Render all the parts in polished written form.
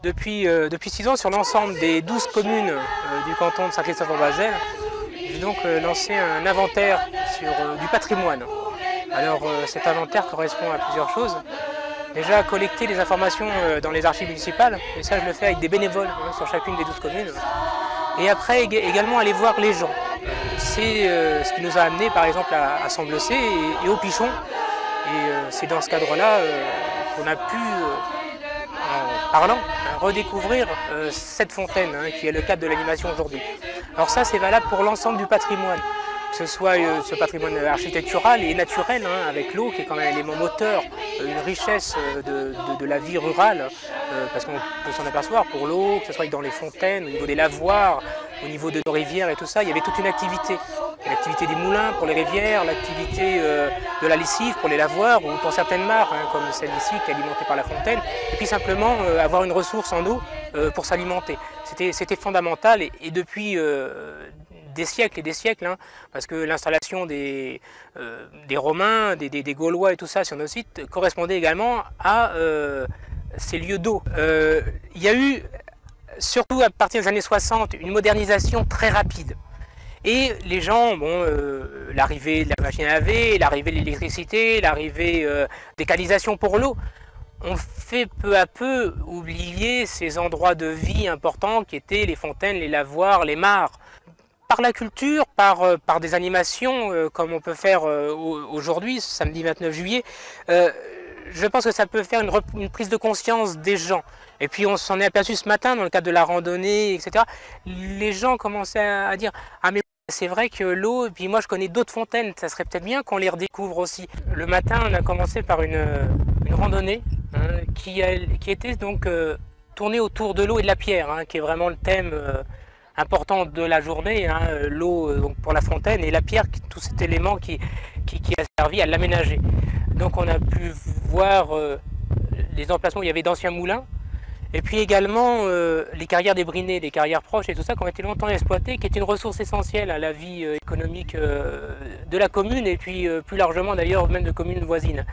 Depuis 6 ans, sur l'ensemble des 12 communes du canton de Saint-Christophe-en-Basel, j'ai donc lancé un inventaire du patrimoine. Alors cet inventaire correspond à plusieurs choses. Déjà collecter les informations dans les archives municipales, et ça je le fais avec des bénévoles sur chacune des 12 communes. Et après également aller voir les gens. C'est ce qui nous a amené par exemple à Semblessé et au Pichon. Et c'est dans ce cadre-là qu'on a pu, en parlant, redécouvrir cette fontaine qui est le cadre de l'animation aujourd'hui. Alors ça c'est valable pour l'ensemble du patrimoine. Que ce soit ce patrimoine architectural et naturel, avec l'eau qui est quand même un élément moteur, une richesse de la vie rurale, parce qu'on peut s'en apercevoir pour l'eau, que ce soit dans les fontaines, au niveau des lavoirs, au niveau de nos rivières et tout ça, il y avait toute une activité. L'activité des moulins pour les rivières, l'activité de la lessive pour les lavoirs, ou pour certaines mares, comme celle-ci qui est alimentée par la fontaine, et puis simplement avoir une ressource en eau pour s'alimenter. C'était fondamental et depuis des siècles et des siècles, parce que l'installation des Romains, des Gaulois et tout ça sur nos sites correspondait également à ces lieux d'eau. Il y a eu, surtout à partir des années 60, une modernisation très rapide. Et les gens, l'arrivée de la machine à laver, l'arrivée de l'électricité, l'arrivée des canalisations pour l'eau, ont fait peu à peu oublier ces endroits de vie importants qui étaient les fontaines, les lavoirs, les mares. Par la culture, par des animations comme on peut faire aujourd'hui, samedi 29 juillet, je pense que ça peut faire une prise de conscience des gens. Et puis on s'en est aperçu ce matin dans le cadre de la randonnée, etc. Les gens commençaient à dire « Ah mais c'est vrai que l'eau, et puis moi je connais d'autres fontaines, ça serait peut-être bien qu'on les redécouvre aussi ». Le matin on a commencé par une randonnée qui était donc tournée autour de l'eau et de la pierre, qui est vraiment le thème important de la journée, l'eau pour la fontaine et la pierre, tout cet élément qui a servi à l'aménager. Donc on a pu voir les emplacements où il y avait d'anciens moulins, et puis également les carrières des Brinets, les carrières proches et tout ça qui ont été longtemps exploitées, qui est une ressource essentielle à la vie économique de la commune et puis plus largement d'ailleurs même de communes voisines.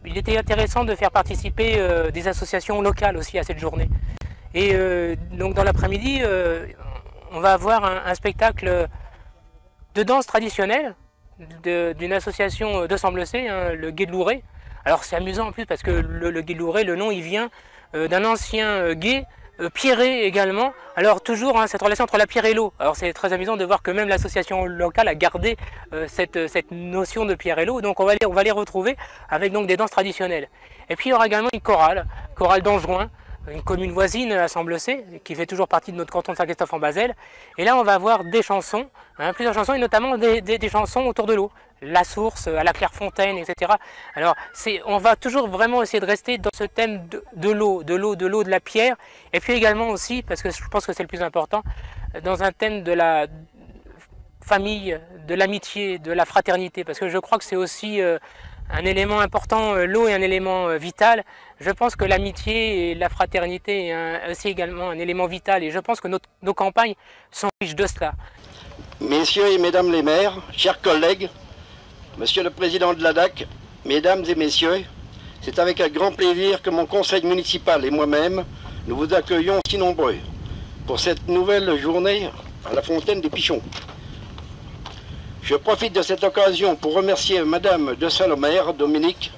Il était intéressant de faire participer des associations locales aussi à cette journée. Et donc dans l'après-midi, on va avoir un spectacle de danse traditionnelle d'une association de Semblessé, le Gué de Louret. Alors c'est amusant en plus parce que le Gué de Louret, le nom il vient d'un ancien gué, pierré également. Alors toujours cette relation entre la pierre et l'eau. Alors c'est très amusant de voir que même l'association locale a gardé cette notion de pierre et l'eau. Donc on va les retrouver avec donc des danses traditionnelles. Et puis il y aura également une chorale d'Angerouin, une commune voisine à Semblessé, qui fait toujours partie de notre canton de Saint-Christophe-en-Basel. Et là, on va avoir des chansons, plusieurs chansons, et notamment des chansons autour de l'eau. La source, à la Clairefontaine, etc. Alors, on va toujours vraiment essayer de rester dans ce thème de l'eau, de la pierre, et puis également aussi, parce que je pense que c'est le plus important, dans un thème de la famille, de l'amitié, de la fraternité, parce que je crois que c'est aussi un élément important, l'eau est un élément vital. Je pense que l'amitié et la fraternité est aussi également un élément vital et je pense que nos campagnes sont riches de cela. Messieurs et mesdames les maires, chers collègues, monsieur le président de l'ADAC, mesdames et messieurs, c'est avec un grand plaisir que mon conseil municipal et moi-même, nous vous accueillons si nombreux pour cette nouvelle journée à la fontaine des Pichons. Je profite de cette occasion pour remercier Madame de Salomère, Dominique,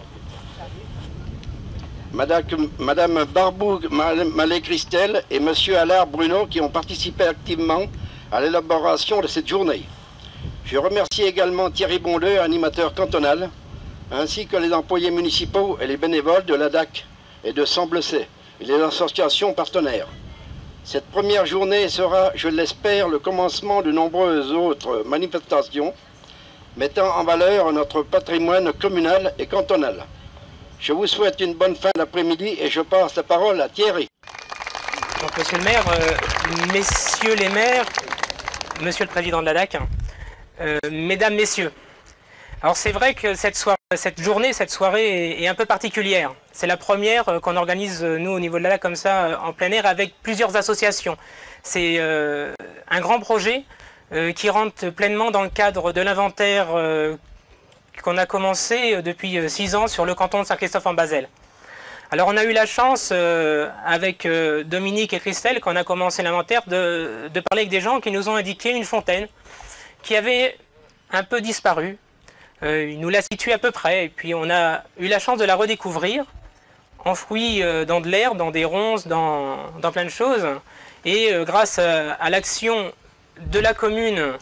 Madame Barbou Mallet-Christelle et Monsieur Allard Bruno qui ont participé activement à l'élaboration de cette journée. Je remercie également Thierry Bondeux, animateur cantonal, ainsi que les employés municipaux et les bénévoles de l'ADAC et de Semblessé et les associations partenaires. Cette première journée sera, je l'espère, le commencement de nombreuses autres manifestations mettant en valeur notre patrimoine communal et cantonal. Je vous souhaite une bonne fin d'après-midi et je passe la parole à Thierry. Donc, monsieur le maire, messieurs les maires, monsieur le président de l'ADAC, mesdames, messieurs, alors c'est vrai que cette soirée est un peu particulière. C'est la première qu'on organise, nous, au niveau de l'ADAC, comme ça, en plein air, avec plusieurs associations. C'est un grand projet qui rentre pleinement dans le cadre de l'inventaire qu'on a commencé depuis 6 ans sur le canton de Saint-Christophe-en-Basel. Alors on a eu la chance avec Dominique et Christelle, quand on a commencé l'inventaire, de parler avec des gens qui nous ont indiqué une fontaine qui avait un peu disparu. Ils nous la situent à peu près et puis on a eu la chance de la redécouvrir, enfouie dans de l'herbe, dans des ronces, dans plein de choses. Et grâce à l'action de la commune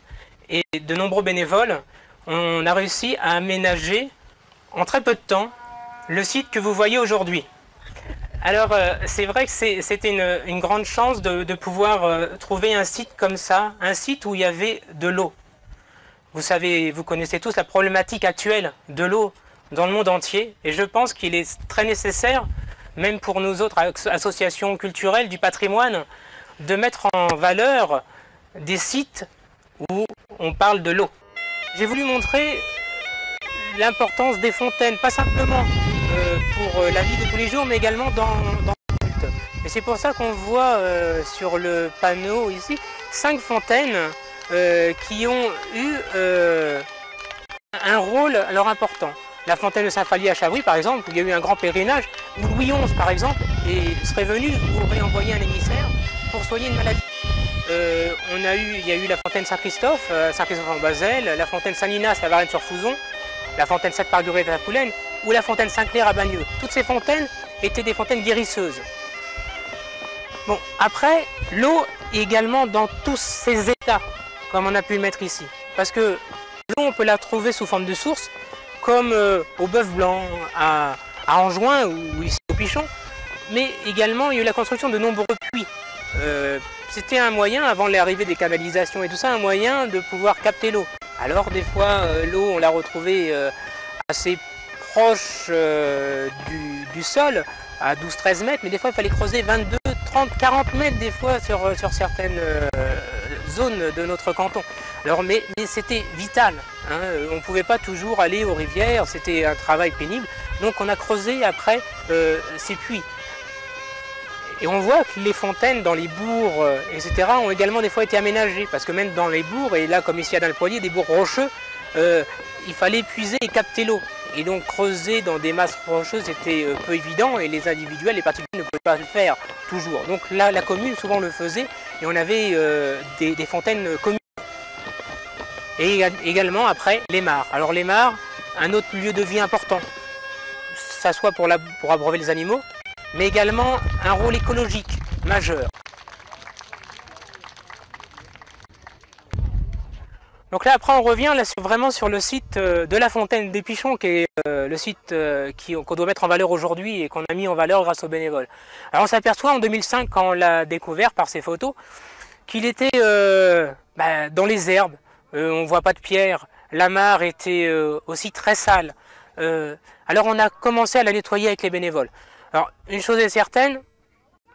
et de nombreux bénévoles, on a réussi à aménager en très peu de temps le site que vous voyez aujourd'hui. Alors c'est vrai que c'était une grande chance de pouvoir trouver un site comme ça, un site où il y avait de l'eau. Vous savez, vous connaissez tous la problématique actuelle de l'eau dans le monde entier et je pense qu'il est très nécessaire, même pour nous autres associations culturelles du patrimoine, de mettre en valeur des sites où on parle de l'eau. J'ai voulu montrer l'importance des fontaines, pas simplement pour la vie de tous les jours, mais également dans le culte. Et c'est pour ça qu'on voit sur le panneau ici 5 fontaines qui ont eu un rôle alors important. La fontaine de Saint-Phalier à Chavry, par exemple, où il y a eu un grand pèlerinage, où Louis XI, par exemple, serait venu ou aurait envoyé un émissaire pour soigner une maladie. Il y a eu la fontaine Saint-Christophe, en Basel, la fontaine Saint-Ninas à Varennes-sur-Fouzon, la fontaine Sainte-Marguerite à la Poulaine, ou la fontaine Saint-Clair à Bagneux. Toutes ces fontaines étaient des fontaines guérisseuses. Bon, après, l'eau est également dans tous ses états, comme on a pu le mettre ici. Parce que l'eau, on peut la trouver sous forme de source, comme au Bœuf Blanc, à Anjoin ou ici au Pichon. Mais également, il y a eu la construction de nombreux puits. C'était un moyen, avant l'arrivée des canalisations et tout ça, un moyen de pouvoir capter l'eau. Alors des fois, l'eau, on l'a retrouvée assez proche du sol, à 12-13 mètres, mais des fois, il fallait creuser 22, 30, 40 mètres des fois sur certaines zones de notre canton. Alors, mais c'était vital, hein. On ne pouvait pas toujours aller aux rivières, c'était un travail pénible. Donc on a creusé après ces puits. Et on voit que les fontaines dans les bourgs, etc., ont également des fois été aménagées. Parce que même dans les bourgs, et là comme ici à Dalpoilier, des bourgs rocheux, il fallait puiser et capter l'eau. Et donc creuser dans des masses rocheuses était peu évident et les individuels, les particuliers ne pouvaient pas le faire toujours. Donc là, la commune souvent le faisait et on avait des fontaines communes. Et également après les mares. Alors les mares, un autre lieu de vie important. Ça soit pour abreuver les animaux, mais également un rôle écologique majeur. Donc là après on revient là, vraiment sur le site de la fontaine des Pichons, qui est le site qu'on doit mettre en valeur aujourd'hui et qu'on a mis en valeur grâce aux bénévoles. Alors on s'aperçoit en 2005, quand on l'a découvert par ces photos, qu'il était dans les herbes, on ne voit pas de pierre, la mare était aussi très sale. Alors on a commencé à la nettoyer avec les bénévoles. Alors une chose est certaine,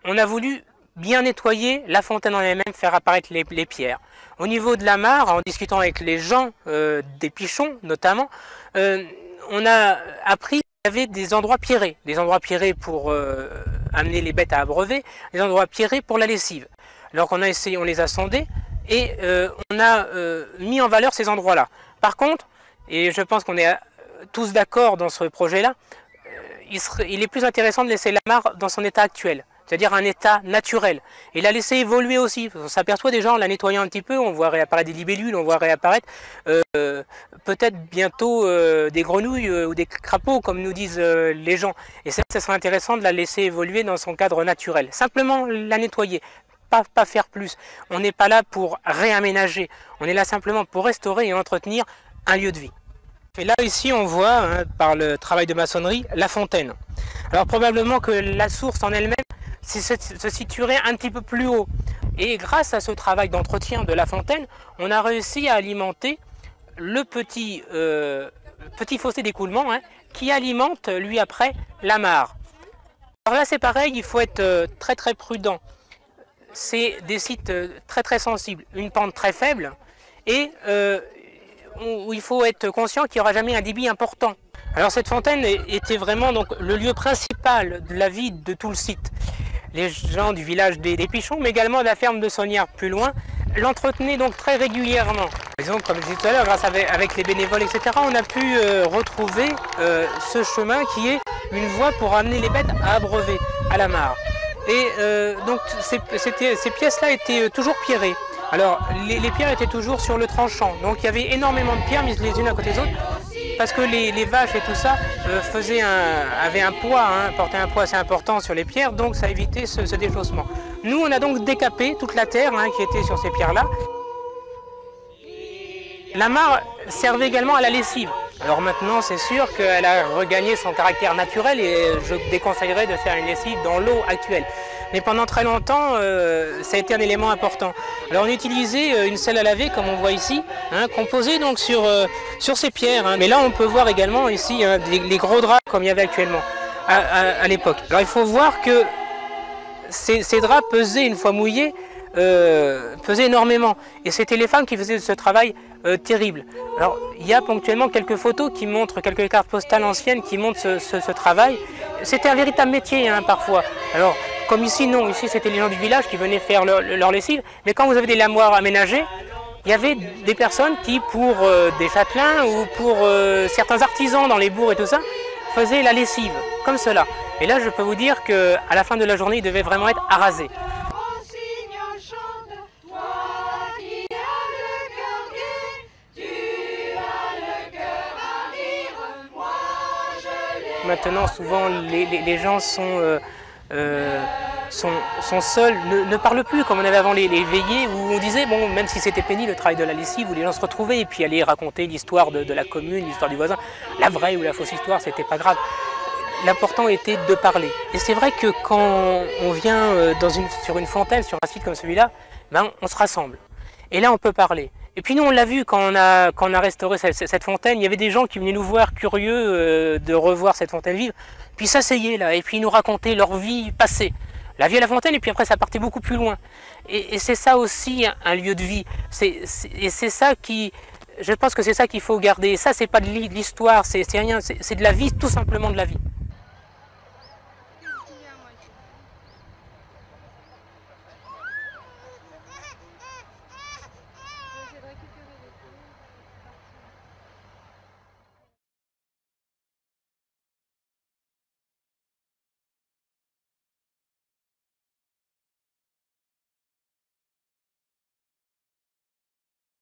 on a voulu bien nettoyer la fontaine en elle-même, faire apparaître les pierres. Au niveau de la mare, en discutant avec les gens des Pichons notamment, on a appris qu'il y avait des endroits pierrés pour amener les bêtes à abreuver, des endroits pierrés pour la lessive. Alors qu'on a essayé, on les a sondés et on a mis en valeur ces endroits-là. Par contre, et je pense qu'on est tous d'accord dans ce projet-là, il est plus intéressant de laisser la mare dans son état actuel, c'est-à-dire un état naturel, et la laisser évoluer aussi. On s'aperçoit déjà en la nettoyant un petit peu, on voit réapparaître des libellules, on voit réapparaître peut-être bientôt des grenouilles ou des crapauds, comme nous disent les gens. Et ça serait intéressant de la laisser évoluer dans son cadre naturel. Simplement la nettoyer, pas faire plus. On n'est pas là pour réaménager, on est là simplement pour restaurer et entretenir un lieu de vie. Et là ici on voit, par le travail de maçonnerie, la fontaine. Alors probablement que la source en elle-même se situerait un petit peu plus haut. Et grâce à ce travail d'entretien de la fontaine, on a réussi à alimenter le petit fossé d'écoulement qui alimente lui après la mare. Alors là c'est pareil, il faut être très très prudent. C'est des sites très très sensibles, une pente très faible et où il faut être conscient qu'il n'y aura jamais un débit important. Alors cette fontaine était vraiment donc le lieu principal de la vie de tout le site. Les gens du village des Pichons, mais également de la ferme de Saunières plus loin, l'entretenaient donc très régulièrement. Disons, comme je disais tout à l'heure, grâce avec les bénévoles, etc., on a pu retrouver ce chemin qui est une voie pour amener les bêtes à abreuver à la mare. Et donc ces pièces-là étaient toujours pierrées. Alors les pierres étaient toujours sur le tranchant, donc il y avait énormément de pierres mises les unes à côté des autres, parce que les vaches et tout ça avaient un poids, portaient un poids assez important sur les pierres, donc ça évitait ce déchaussement. Nous, on a donc décapé toute la terre qui était sur ces pierres-là. La mare servait également à la lessive. Alors maintenant, c'est sûr qu'elle a regagné son caractère naturel et je déconseillerais de faire une lessive dans l'eau actuelle. Mais pendant très longtemps, ça a été un élément important. Alors on utilisait une selle à laver, comme on voit ici, qu'on posait donc sur ces pierres. Mais là, on peut voir également ici les gros draps comme il y avait actuellement à l'époque. Alors il faut voir que ces draps pesaient, une fois mouillés, pesaient énormément. Et c'était les femmes qui faisaient ce travail terrible. Alors il y a ponctuellement quelques photos qui montrent, quelques cartes postales anciennes qui montrent ce travail. C'était un véritable métier parfois. Alors comme ici, non, ici c'était les gens du village qui venaient faire leur lessive, mais quand vous avez des lamoirs aménagés, il y avait des personnes qui, pour des châtelains ou pour certains artisans dans les bourgs et tout ça, faisaient la lessive, comme cela. Et là, je peux vous dire qu'à la fin de la journée, il devait vraiment être arasé. Maintenant, souvent, les gens sont seuls, ne parlent plus comme on avait avant les veillées où on disait, bon, même si c'était pénible le travail de la lessive, où les gens se retrouvaient et puis allaient raconter l'histoire de la commune, l'histoire du voisin, la vraie ou la fausse histoire, c'était pas grave. L'important était de parler. Et c'est vrai que quand on vient sur une fontaine, sur un site comme celui-là, on se rassemble. Et là, on peut parler. Et puis nous, on l'a vu quand on a restauré cette fontaine, il y avait des gens qui venaient nous voir curieux de revoir cette fontaine vive, puis s'asseyaient là, et puis ils nous racontaient leur vie passée. La vie à la fontaine, et puis après ça partait beaucoup plus loin. Et c'est ça aussi un lieu de vie. Et c'est ça qui, je pense que c'est ça qu'il faut garder. Et ça, c'est pas de l'histoire, c'est rien, c'est de la vie, tout simplement de la vie.